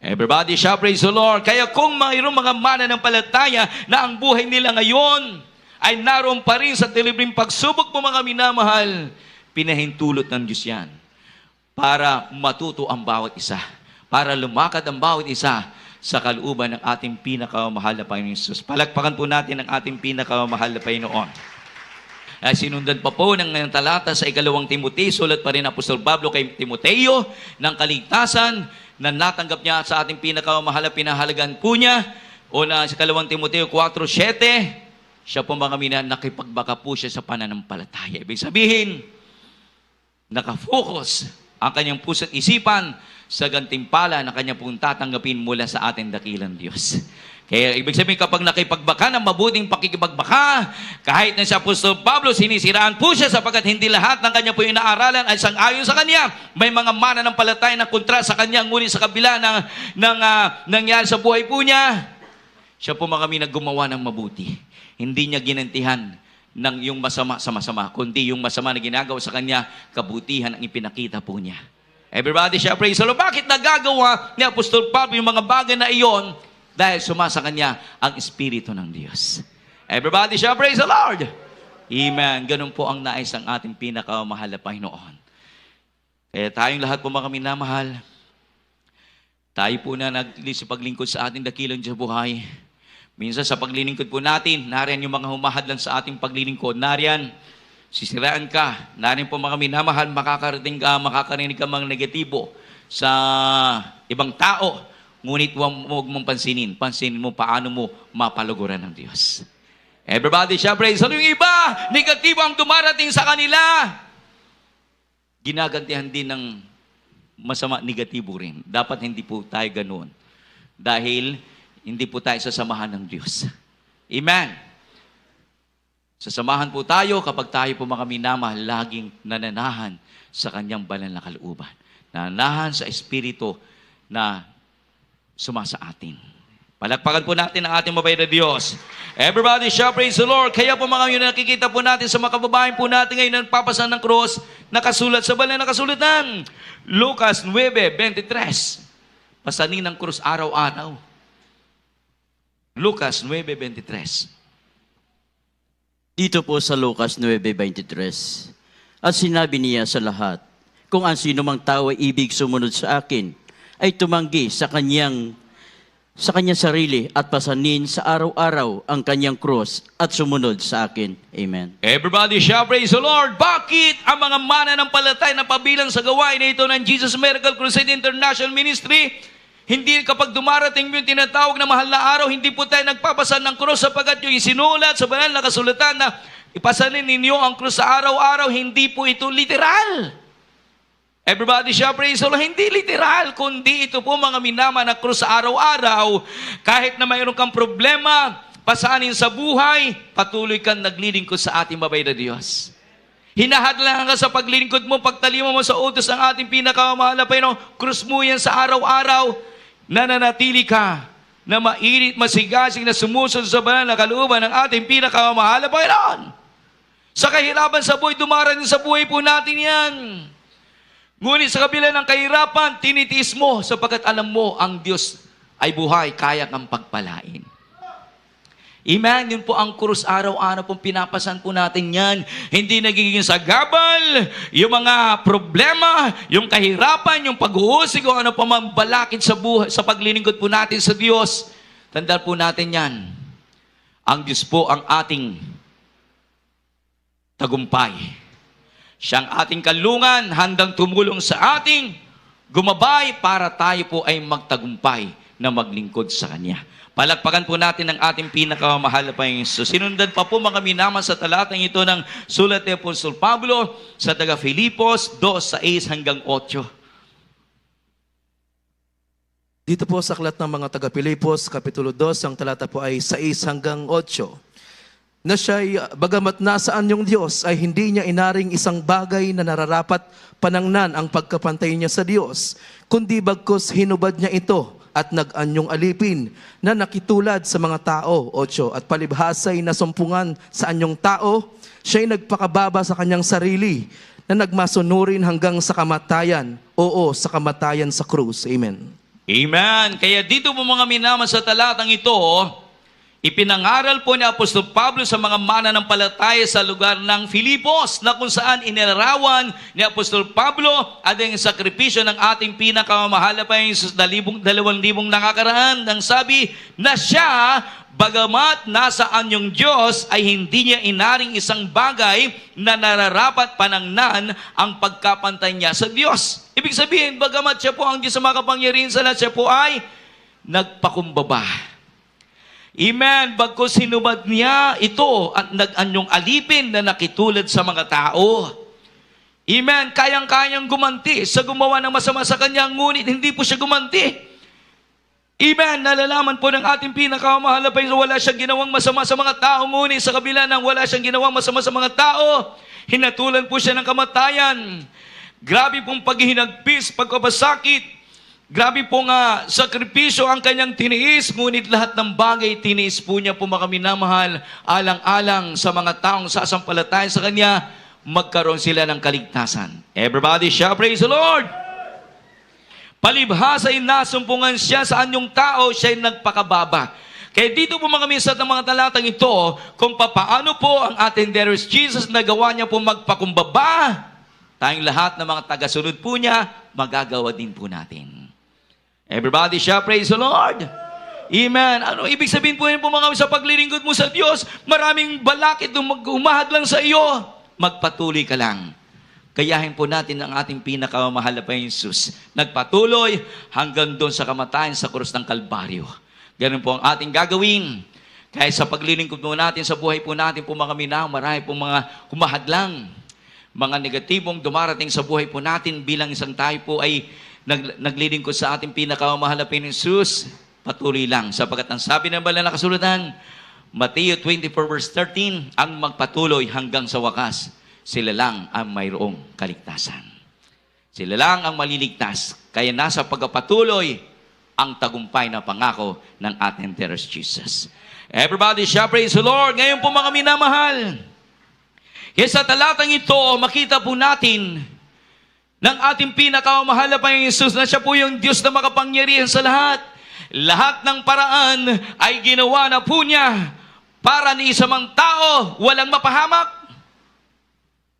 Everybody shout, praise the Lord. Kaya kung mayroong mga mananampalataya na ang buhay nila ngayon ay naroon pa rin sa tilibring pagsubok po mga minamahal, pinahintulot ng Diyos yan para matuto ang bawat isa, para lumakad ang bawat isa sa kalooban ng ating pinakamahal na Panginoon Jesus. Palakpakan po natin ang ating pinakamahal na Panginoon. Ay sinundan pa po ng talata sa 2 Timoteo, sulat pa rin Apostol Pablo kay Timoteo ng kaligtasan na natanggap niya sa ating pinakamahal na pinahalagan po niya. O na sa 2 Timoteo 4:7, siya po mga mina, nakipagbaka po siya sa pananampalataya. Ibig sabihin, nakafocus ang kanyang puso at isipan sa gantimpala na kanya pong tatanggapin mula sa ating dakilang Diyos. Kaya ibig sabihin, kapag nakipagbaka ng mabuting pakikipagbaka, kahit na si Apostol Pablo, sinisiraan po siya sapagkat hindi lahat ng kanya po inaaralan ay sang-ayon sa kanya. May mga mananampalataya na kontra sa kanya, ngunit sa kabila ng nangyari sa buhay po niya, siya po mga gumawa ng mabuti. Hindi niya ginantihan ng yung masama sa masama, kundi yung masama na ginagawa sa kanya, kabutihan ang ipinakita po niya. Everybody shall praise the Lord. Bakit nagagawa ni Apostol Pablo yung mga bagay na iyon? Dahil sumasa kanya ang Espiritu ng Diyos. Everybody shall praise the Lord. Amen. Ganun po ang nais ang ating pinakamahal na Panginoon. Kaya tayong lahat po mga minamahal, tayo po na naglis sa paglingkod sa ating dakilang Diyos buhay. Minsan sa paglilingkod po natin, nariyan yung mga humahadlan sa ating paglilingkod. Nariyan, sisiraan ka. Nariyan po mga minamahal, makakarinig ka mga negatibo sa ibang tao. Ngunit huwag mong pansinin. Pansinin mo paano mo mapaluguran ng Diyos. Everybody shall praise. So yung iba, negatibo ang dumarating sa kanila. Ginagantihan din ng masama, negatibo rin. Dapat hindi po tayo ganoon. Dahil hindi po tayo sasamahan ng Diyos. Amen. Sasamahan po tayo kapag tayo po mga minamahal, laging nananahan sa kanyang banal na kalooban. Nananahan sa Espiritu na sumasa atin. Palakpakan po natin ang ating mabait na Diyos. Everybody shall praise the Lord. Kaya po mga yun, nakikita po natin sa mga kababayan po natin ngayon na nagpapasan ng cross, nakasulat sa banal na kasulatan. Lucas 9:23. Pasanin ng cross araw-araw. Lucas 9:23. Dito po sa Lucas 9:23. At sinabi niya sa lahat, kung ang sino mang tao ay ibig sumunod sa akin, ay tumanggi sa kanyang sarili at pasanin sa araw-araw ang kanyang cross at sumunod sa akin. Amen. Everybody shall praise the Lord. Bakit ang mga mananampalataya na pabilang sa gawain na ito ng Jesus Miracle Crusade International Ministry, hindi kapag dumarating yung tinatawag na mahal na araw, hindi po tayo nagpapasan ng cross sapagkat yung isinulat sa banal na kasulatan na ipasanin ninyo ang cross sa araw-araw, hindi po ito literal. Everybody shall praise the Lord. Hindi literal, kundi ito po mga minama na krus sa araw-araw. Kahit na mayroon kang problema, pasanin sa buhay, patuloy kang naglilingkod sa ating mabait na Diyos. Hinahadlangan ka sa paglilingkod mo, pagtalima mo sa utos ng ating pinakamahal na Panginoon, krus mo yan sa araw-araw, nananatili ka na mainit, masigasig na sumusunod sa banal na kalooban ng ating pinakamahal na Panginoon. Sa kahirapan sa buhay, dumarating sa buhay po natin yan. Ngunit sa kabila ng kahirapan, tinitiis mo sapagkat alam mo ang Diyos ay buhay, kaya kang pagpalain. Amen. Yun po ang krus araw-araw pong pinapasan po natin yan. Hindi nagiging sagabal, yung mga problema, yung kahirapan, yung pag-uusig, o ano pa man balakid sa buhay, sa paglilingkod po natin sa Diyos. Tandaan po natin yan. Ang Diyos po ang ating tagumpay. Siyang ating kalungan, handang tumulong sa ating gumabay para tayo po ay magtagumpay na maglingkod sa Kanya. Palakpakan po natin ang ating pinakamahal na Panginoon Jesus. Sinundan pa po mga minaman sa talatang ito ng sulat ni Apostol Pablo sa taga Filipos 2:6-8. Dito po sa aklat ng mga taga Filipos, Kapitulo 2, ang talata po ay 6-8. Na siya'y, bagamat nasaan yung Diyos, ay hindi niya inaring isang bagay na nararapat panangnan ang pagkapantay niya sa Diyos, kundi bagkus hinubad niya ito at nag-anyong alipin na nakitulad sa mga tao, 8, at palibhasay na sumpungan sa anyong tao, siya'y nagpakababa sa kanyang sarili na nagmasunurin hanggang sa kamatayan, sa kamatayan sa krus. Amen. Amen. Kaya dito po mga minama sa talatang ito, ipinangaral po ni Apostol Pablo sa mga mananampalataya sa lugar ng Filipos na kung saan inilarawan ni Apostol Pablo at ang sakripisyo ng ating pinakamamahal na Panginoon sa 2,000 nakakaraan nang sabi na siya, bagamat nasaan yung Diyos, ay hindi niya inaring isang bagay na nararapat panangnan ang pagkapantay niya sa Diyos. Ibig sabihin, bagamat siya po ang Diyos sa makapangyarihan sa lahat, siya po ay nagpakumbaba. Amen. Bagkus sinubad niya ito at nag-anyong alipin na nakitulad sa mga tao. Amen. Kayang-kayang gumanti sa gumawa ng masama sa kanya, ngunit hindi po siya gumanti. Amen. Nalalaman po ng ating pinakamahal na Panginoon, wala siyang ginawang masama sa mga tao, ngunit sa kabila ng wala siyang ginawang masama sa mga tao, hinatulan po siya ng kamatayan. Grabe pong paghihinagpis, pagkapasakit, grabe po nga sakripisyo ang kanyang tiniis, ngunit lahat ng bagay tiniis po niya po mga minamahal, alang-alang sa mga taong sasampalatayan sa kanya, magkaroon sila ng kaligtasan. Everybody shout, praise the Lord! Palibhasa ay nasumpungan siya sa anyong tao, siya'y nagpakababa. Kaya dito po mga minsan ng mga talatang ito, kung papaano po ang ating dearest Jesus nagawa niya po magpakumbaba, tayong lahat ng mga tagasunod po niya, magagawa din po natin. Everybody shout, praise the Lord. Amen. Ano ibig sabihin po yun po mga sa paglilingkod mo sa Diyos? Maraming balakid umahad lang sa iyo. Magpatuloy ka lang. Kayahin po natin ang ating pinakamamahal na Panginoon Jesus. Nagpatuloy hanggang doon sa kamatayan sa krus ng Kalbaryo. Ganun po ang ating gagawin. Kaya sa paglilingkod po natin, sa buhay po natin po mga minahal, marami po mga humahadlang, mga negatibong dumarating sa buhay po natin bilang isang tayo po ay naglilingkod sa ating pinakamamahal na Panginoon Jesus, patuloy lang. Sapagkat ang sabi ng banal na kasulatan, Mateo 24 verse 13, ang magpatuloy hanggang sa wakas, sila lang ang mayroong kaligtasan. Sila lang ang maliligtas. Kaya nasa pagpatuloy ang tagumpay na pangako ng ating dearest Jesus. Everybody shout, praise the Lord. Ngayon po mga minamahal, kaya sa talatang ito, makita po natin ng ating pinakamahal na Panginoon Jesus na siya po yung Diyos na makapangyarihan sa lahat. Lahat ng paraan ay ginawa na po niya para ni isang tao walang mapahamak.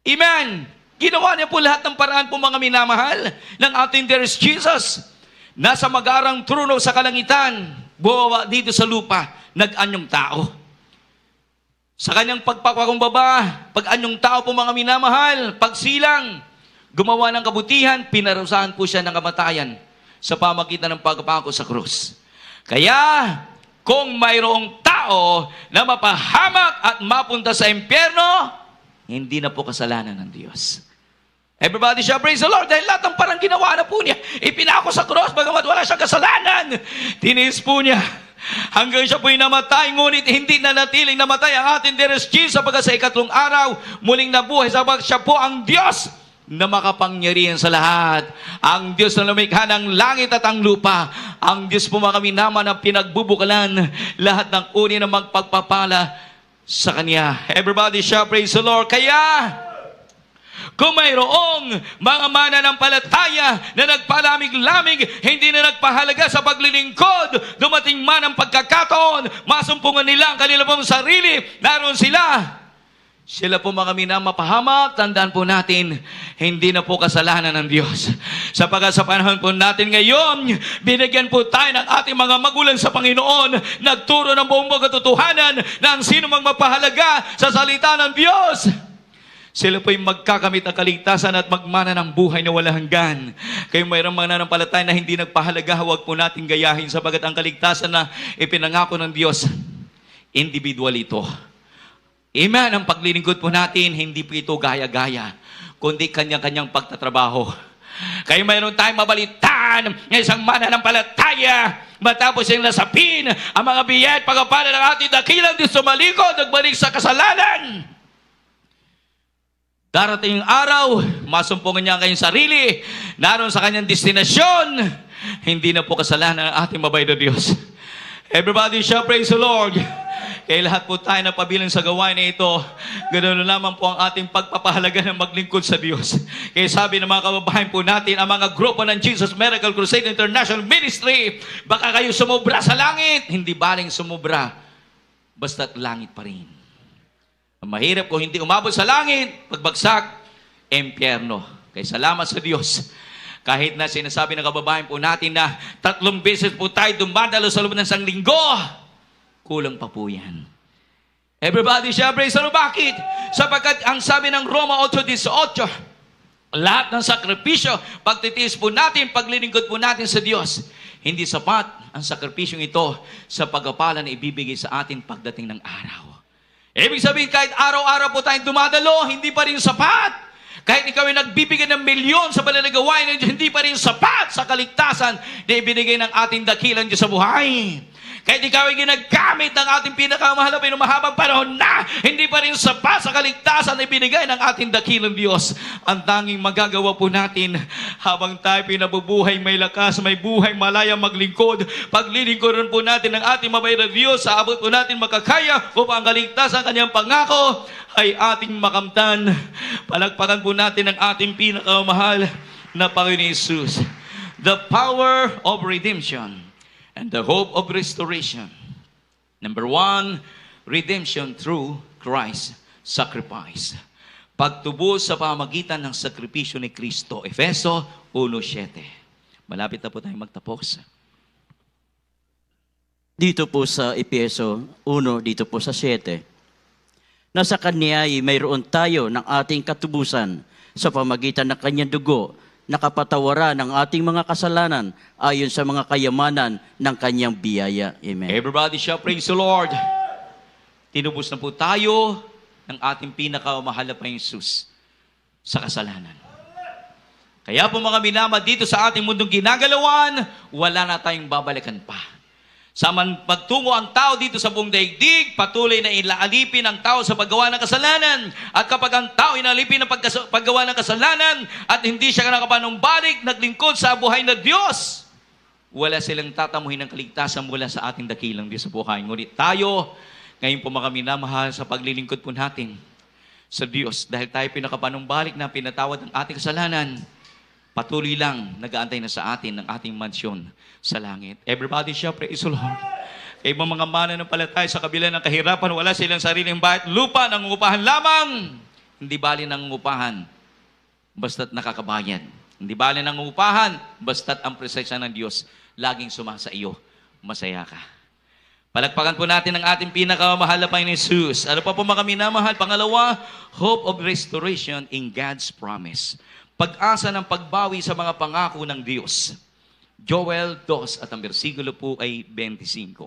Amen. Ginawa niya po lahat ng paraan po mga minamahal ng ating dearest Jesus. Nasa magarang trono sa kalangitan, buwawa dito sa lupa, nag-anyong tao. Sa kanyang pagpapakumbaba, pag-anyong tao po mga minamahal, pagsilang, gumawa ng kabutihan, pinarusahan po siya ng kamatayan sa pamagitan ng pagpapako sa krus. Kaya, kung mayroong tao na mapahamak at mapunta sa impyerno, hindi na po kasalanan ng Diyos. Everybody shall praise the Lord dahil lahat ng parang ginawa na po niya. Ipinako sa krus, bagamat wala siyang kasalanan. Tiniis po niya hanggang siya po'y namatay, ngunit hindi na natiling namatay ang ating dearest Jesus sapagkat sa ikatlong araw, muling nabuhay sapagkat siya po ang Diyos na makapangyarihan sa lahat. Ang Diyos na lumikha ng langit at ang lupa. Ang Diyos po mga minamahal na pinagbubukalan lahat ng uri na magpagpapala sa Kanya. Everybody shout, praise the Lord. Kaya, kung mayroong mga mananampalataya na nagpalamig-lamig, hindi na nagpahalaga sa paglilingkod, dumating man ang pagkakataon, masumpungan nila ang kanilang pong sarili, naroon sila. Sila po mga minamapahamak, tandaan po natin, hindi na po kasalanan ng Diyos. Sapagkat sa panahon po natin ngayon, binigyan po tayo ng ating mga magulang sa Panginoon, nagturo ng buong katotohanan na ang sino mang mapahalaga sa salita ng Diyos, sila po'y magkakamit ng kaligtasan at magmana ng buhay na walang hanggan. Kaya mayroong mga nanampalataya na hindi nagpahalaga, huwag po natin gayahin sapagkat ang kaligtasan na ipinangako ng Diyos, individual ito. Amen. Ang paglilingkod po natin, hindi po ito gaya-gaya, kundi kanya-kanyang pagtatrabaho. Kaya mayroon tayong mabalitaan ng isang mananampalataya, matapos yung nasapin ang mga biyaya at pagpapala ng ating dakilang Diyos sumalikod, nagbalik sa kasalanan. Darating yung araw, masumpungan niya ang kanyang sarili, naroon sa kanyang destinasyon, hindi na po kasalanan ng ating mabait na Diyos. Everybody shall praise the Lord. Kaya lahat po tayo na pabilang sa gawain na ito, ganoon naman po ang ating pagpapahalaga ng maglingkod sa Diyos. Kaya sabi ng mga kababayan po natin, ang mga grupo ng Jesus Miracle Crusade International Ministry, baka kayo sumubra sa langit, hindi baling sumubra, basta't langit pa rin. Ang mahirap kung hindi umabot sa langit, pagbagsak, impyerno. Kaya salamat sa Diyos. Kahit na sinasabi ng kababayan po natin na 3 beses po tayo dumadalo sa loob ng isang linggo, kulang pa po yan. Everybody shall praise the Lord. Bakit? Sapagkat ang sabi ng Roma 8:18, lahat ng sakripisyo, pagtitiis po natin, paglilingkod po natin sa Diyos, hindi sapat ang sakripisyong ito sa pagpapala na ibibigay sa atin pagdating ng araw. Ibig sabihin, kahit araw-araw po tayong dumadalo, hindi pa rin sapat. Kahit ikaw ay nagbibigay ng milyon sa banal na gawain, hindi pa rin sapat sa kaligtasan na ibinigay ng ating dakilang Diyos sa buhay. Kahit ikaw ay ginagamit ng ating pinakamahal na mahabang panahon na, hindi pa rin sapat sa kaligtasan na ibinigay ng ating dakilang Diyos. Ang tanging magagawa po natin habang tayo pinabubuhay, may lakas, may buhay, malaya maglingkod. Paglilingkodan po natin ng ating mabait na Diyos, sa abot po natin makakaya upang ang kaligtasan kanyang pangako ay ating makamtan. Palagpakan po natin ang ating pinakamahal na Panginoon Jesus. The power of redemption and the hope of restoration. Number 1, redemption through Christ's sacrifice. Pagtubos sa pamamagitan ng sakripisyo ni Kristo. Efeso 1:7. Malapit na po tayong magtapos. Dito po sa Efeso 1, dito po sa 7. Na sa Kanya ay mayroon tayo ng ating katubusan sa pamagitan ng Kanyang dugo, nakapatawaran ng ating mga kasalanan ayon sa mga kayamanan ng Kanyang biyaya. Amen. Everybody shall praise the Lord. Tinubos na po tayo ng ating pinakamahal na Panginoong Jesus sa kasalanan. Kaya po mga minamahal, dito sa ating mundong ginagalawan, wala na tayong babalikan pa. Sa pagtungo ang tao dito sa buong daigdig, patuloy na ilaalipin ang tao sa paggawa ng kasalanan. At kapag ang tao inalipin ng paggawa ng kasalanan at hindi siya nakapanumbalik, naglingkod sa buhay na Diyos, wala silang tatamuhin ng kaligtasan mula sa ating dakilang Diyos sa buhay. Ngunit tayo, ngayon po mga minamahal, sa paglilingkod po natin sa Diyos, dahil tayo pinakapanumbalik na pinatawad ng ating kasalanan, patuloy lang nag-aantay na sa atin ng ating mansyon sa langit. Everybody shall praise the Lord. Kaya mga mananampalataya sa kabila ng kahirapan, wala silang sariling bahay at lupa, nangungupahan lamang. Hindi bali nangungupahan, basta't nakakabayan. Hindi bali nangungupahan, basta't ang presensya ng Diyos laging sumasa iyo. Masaya ka. Palagpakan po natin ang ating pinakamahal na Panginoon Jesus. Ano pa po mga minamahal? Pangalawa, hope of restoration in God's promise. Pag-asa ng pagbawi sa mga pangako ng Diyos. Joel 2 at ang bersikulo po ay 25.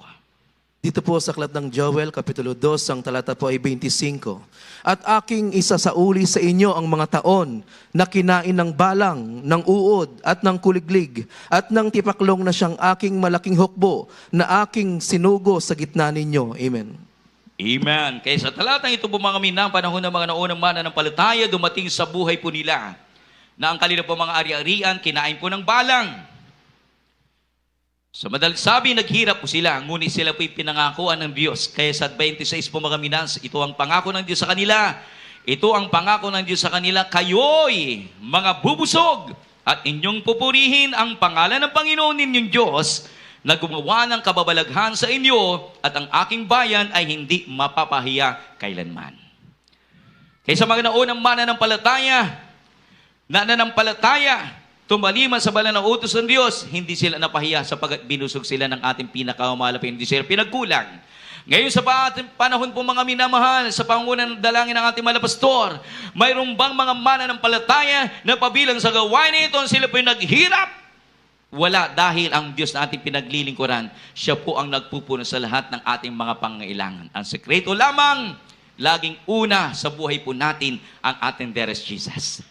Dito po sa aklat ng Joel, Kapitulo 2, ang talata po ay 25. At aking isasauli sa inyo ang mga taon na kinain ng balang, ng uod, at ng kuliglig, at ng tipaklong na siyang aking malaking hukbo, na aking sinugo sa gitna ninyo. Amen. Amen. Kaya sa talatang ito po mga minang panahon ng mga naunang mananampalataya, dumating sa buhay po nila na ang kanila po mga ari-arian, kinain po ng balang. Sa madaling sabi, naghirap po sila, ngunit sila po'y pinangakuan ng Diyos. Kaya sa 26 po mga minas, ito ang pangako ng Diyos sa kanila. Ito ang pangako ng Diyos sa kanila, kayo'y mga bubusog at inyong pupurihin ang pangalan ng Panginoon ninyong Diyos na gumawa ng kababalaghan sa inyo at ang aking bayan ay hindi mapapahiya kailanman. Kaya sa mga naunang mananampalataya, tumaliman sa banal na utos ng Diyos, hindi sila napahiya sapagkat binusog sila ng ating pinakamalapit, hindi sila pinagkulang. Ngayon sa panahon po mga minamahal, sa pangunan ng dalangin ng ating malapastor, mayroon bang mga mananampalataya na pabilang sa gawain nito, sila po'y naghirap? Wala, dahil ang Diyos na ating pinaglilingkuran, siya po ang nagpupuno sa lahat ng ating mga pangailangan. Ang sekreto lamang, laging una sa buhay po natin ang ating dearest Jesus.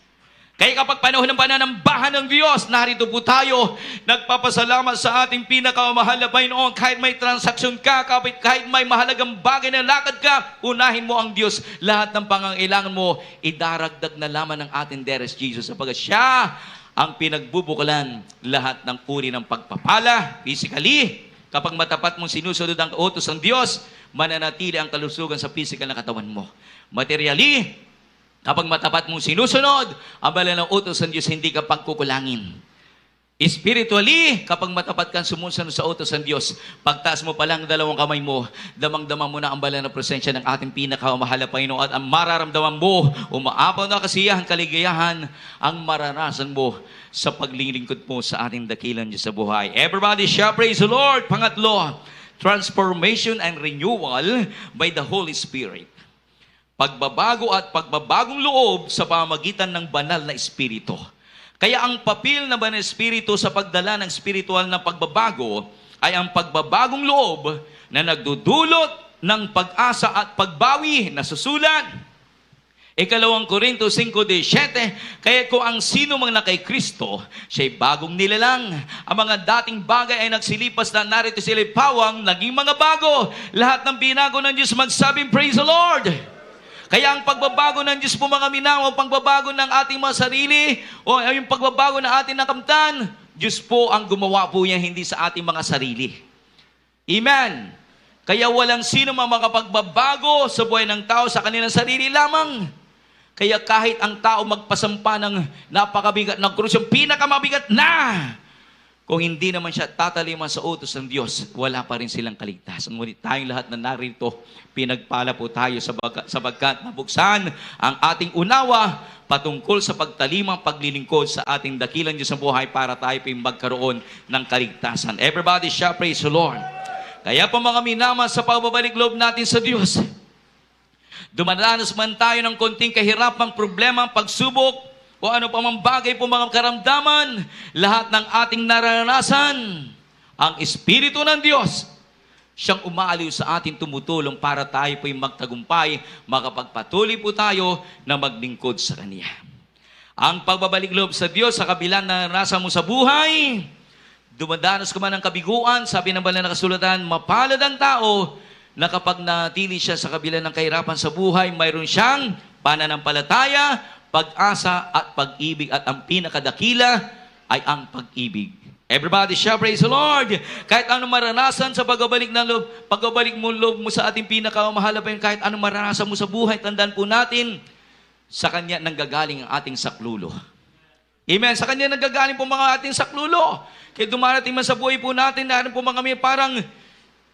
Kaya kapag panahon ng pananambahan ng Diyos, narito po tayo, nagpapasalamat sa ating pinakamahal na Panginoon. Kahit may transaksyon ka, kahit may mahalagang bagay na lakad ka, unahin mo ang Diyos. Lahat ng pangangailangan mo, idaragdag na lamang ng ating dearest Jesus. Sapagkat siya ang pinagbubukalan lahat ng uri ng pagpapala, physically. Kapag matapat mong sinusunod ang utos ng Diyos, mananatili ang kalusugan sa physical na katawan mo. Materially, kapag matapat mong sinusunod, ang banal ng utos ng Diyos, hindi ka pagkukulangin. Spiritually, kapag matapat kang sumusunod sa utos ng Diyos, pagtaas mo pa lang dalawang kamay mo, damang-dama mo na ang banal na presensya ng ating pinakamahal na Panginoon at ang mararamdaman mo, umaapaw na kasiyahan, kaligayahan, ang maranasan mo sa paglilingkod mo sa ating dakilang Diyos sa buhay. Everybody shout, praise the Lord! Pangatlo, transformation and renewal by the Holy Spirit. Pagbabago at pagbabagong loob sa pamamagitan ng banal na Espiritu. Kaya ang papel ng banal na Espiritu sa pagdala ng spiritual na pagbabago ay ang pagbabagong loob na nagdudulot ng pag-asa at pagbawi na susulat. 2 Korinto 5:17, kaya kung ang sino mang na kay Kristo, siya'y bagong nilalang. Ang mga dating bagay ay nagsilipas na, narito sila'y pawang, naging mga bago. Lahat ng binago ng Diyos magsabing, praise the Lord! Kaya ang pagbabago ng Diyos po mga minaw, ang pagbabago ng ating mga sarili, o yung pagbabago ng ating nakamtan, Diyos po ang gumawa po yan, hindi sa ating mga sarili. Amen! Kaya walang sino mang makapagbabago sa buhay ng tao sa kanilang sarili lamang. Kaya kahit ang tao magpasampa ng napakabigat ng krus, yung pinakamabigat na, kung hindi naman siya tataliman sa utos ng Diyos, wala pa rin silang kaligtasan. Ngunit tayong lahat na narito, pinagpala po tayo sabagkat nabuksan ang ating unawa patungkol sa pagtalimang paglilingkod sa ating dakilang Diyos sa buhay para tayo po magkaroon ng kaligtasan. Everybody shout, praise the Lord. Kaya po mga minama, sa pagbabalik loob natin sa Diyos, dumadanas man tayo ng konting kahirapan, problema, pagsubok, o ano pa mang bagay po mga karamdaman, lahat ng ating naranasan, ang Espiritu ng Diyos, siyang umaaliw sa atin, tumutulong para tayo po'y magtagumpay, makapagpatuloy po tayo na maglingkod sa Kanya. Ang pagbabalik loob sa Diyos sa kabila na naranasan mo sa buhay, dumadanas ka man ng kabiguan, sabi ng banal na kasulatan, mapalad ang tao na kapag natili siya sa kabila ng kahirapan sa buhay, mayroon siyang pananampalataya, pag-asa at pag-ibig, at ang pinakadakila ay ang pag-ibig. Everybody shout, praise the Lord! Kahit anong maranasan sa pagbabalik ng loob, pagbabalik mo loob mo sa ating pinakamahal na Panginoon, kahit anong maranasan mo sa buhay, tandaan po natin, sa Kanya nanggagaling ang ating saklulo. Amen. Sa Kanya nanggagaling po mga ating saklulo. Kaya dumarating man sa buhay po natin, narin po mga may parang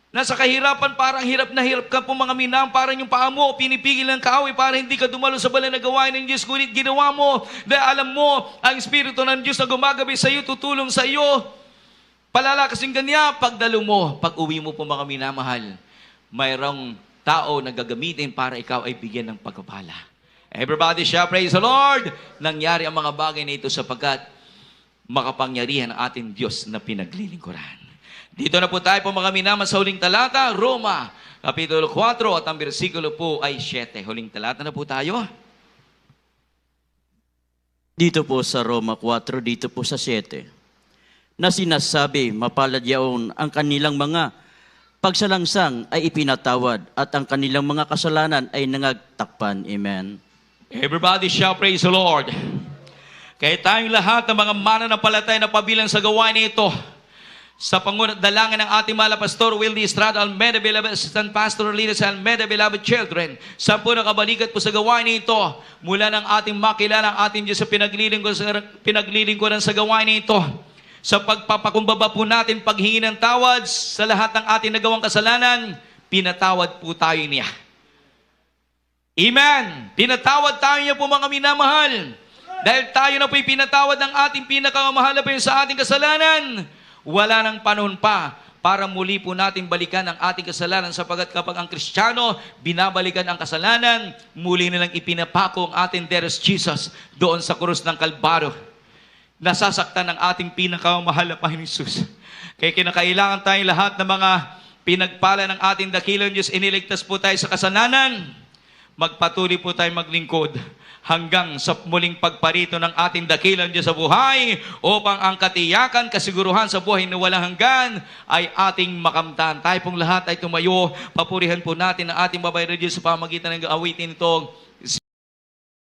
nasa kahirapan, parang hirap na hirap ka po mga minam, parang yung paa mo, pinipigil ng kaaway para hindi ka dumalo sa banal na gawain ng Diyos, ngunit ginawa mo, dahil alam mo, ang Espiritu ng Diyos na gumagabi sa iyo, tutulong sa iyo, palalakasin ka niya, pagdalo mo, pag uwi mo po mga minamahal, mayroong tao na gagamitin para ikaw ay bigyan ng pagpapala. Everybody shout, praise the Lord! Nangyari ang mga bagay na ito sapagkat makapangyarihan ang ating Diyos na pinaglilingkuran. Dito na po tayo po mga minama sa huling talata, Roma, Kapitulo 4 at ang bersikulo po ay 7. Huling talata na po tayo. Dito po sa Roma 4, dito po sa 7, na sinasabi, mapalad yaon ang kanilang mga pagsalangsang ay ipinatawad at ang kanilang mga kasalanan ay nangagtakpan. Amen. Everybody shout, praise the Lord. Kaya tayong lahat ng mga mananampalataya na pabilang sa gawain nito, sa pangunat dalangin ng ating mahal na Pastor Wildy Estrada Almeida, beloved Assistant Pastor Leaders Almeida, beloved children, sa po nakabalikat po sa gawain nito, mula ng ating makilala ang ating Diyos sa pinaglilingkuran sa gawain nito, sa pagpapakumbaba po natin, paghingi ng tawad sa lahat ng ating nagawang kasalanan, pinatawad po tayo niya. Amen! Pinatawad tayo niya po mga minamahal. Dahil tayo na po'y pinatawad ng ating pinakamahal na sa ating kasalanan, wala nang panahon pa para muli po natin balikan ang ating kasalanan, sapagat kapag ang Kristiyano binabalikan ang kasalanan, muli nilang ipinapako ang ating Deus Jesus doon sa krus ng Kalbaryo. Nasasaktan ang ating pinakamahal na Panginoon Jesus. Kaya kinakailangan tayong lahat ng mga pinagpala ng ating dakilang Diyos, iniligtas po tayo sa kasalanan, magpatuloy po tayo maglingkod hanggang sa muling pagparito ng ating dakilang Diyos sa buhay, upang ang katiyakan, kasiguruhan sa buhay na walang hanggan ay ating makamtan. Tayo pong lahat ay tumayo, papurihan po natin ang ating babayang Diyos sa pamagitan ng awitin ito.